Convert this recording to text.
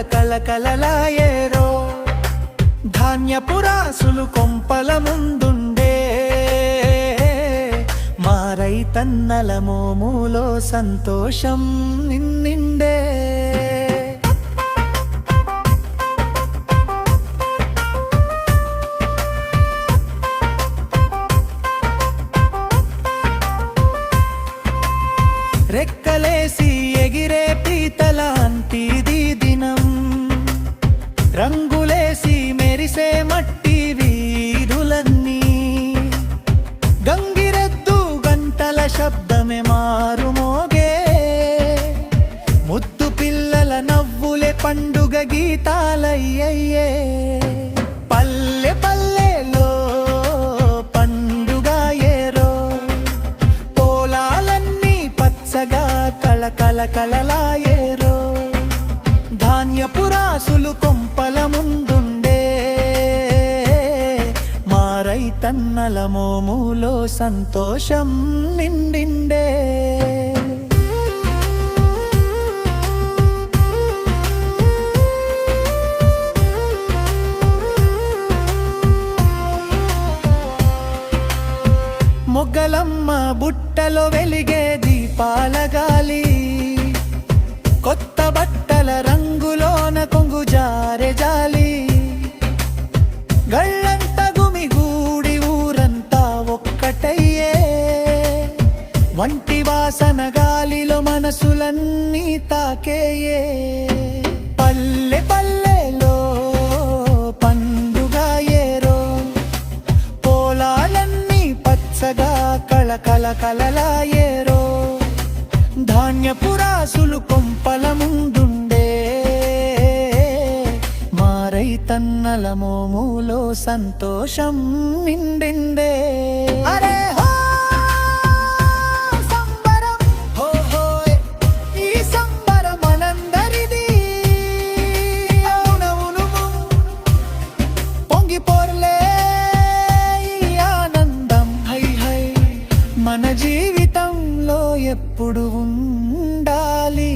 కలకలలాయేరో ధాన్యపు రాసులు కొంపల ముందుండే మా రైతన్నల మోములో సంతోషం నిండే రెక్కలేసి ఎగిరే పీతలాంటిది దినం రంగులేసి మెరిసే మట్టి వీధులన్నీ గంగిరెద్దు గంటల శబ్దమే మారుమోగే ముద్దు పిల్లల నవ్వులే పండుగ గీతాలయ్యే పల్లె పల్లెలో పండుగ ఏరో పొలాలన్నీ పచ్చగా కలకలలాయేరో ధాన్యపు రాసులు కొంపల ముందుండే మా రైతన్నల మోములో సంతోషం నిండిండే మొగ్గలమ్మ బుట్టలో వెలిగే దీపాల గాలి కొత్త బట్టల రంగులోన కొంగు జారె జాలి గళ్ళంత గుమిగూడి ఊరంతా ఒక్కటయ్యే వంటి వాసన గాలిలో మనసులన్నీ తాకేయే పల్లె పల్లెలో పండుగ ఏరో పొలాలన్నీ పచ్చగా కలకలలాయేరో ధాన్యపు రాసులు కొంపల ముందుండే మా రైతన్నల మోములో సంతోషం నిండిండే అరే హో సంబరం హో హోయ్ ఈ సంబరం మనందరిది అవునవును పొంగి పొర్లే ఈ ఆనందం హై హై మన జీవితంలో ఎప్పుడు ఉండాలి।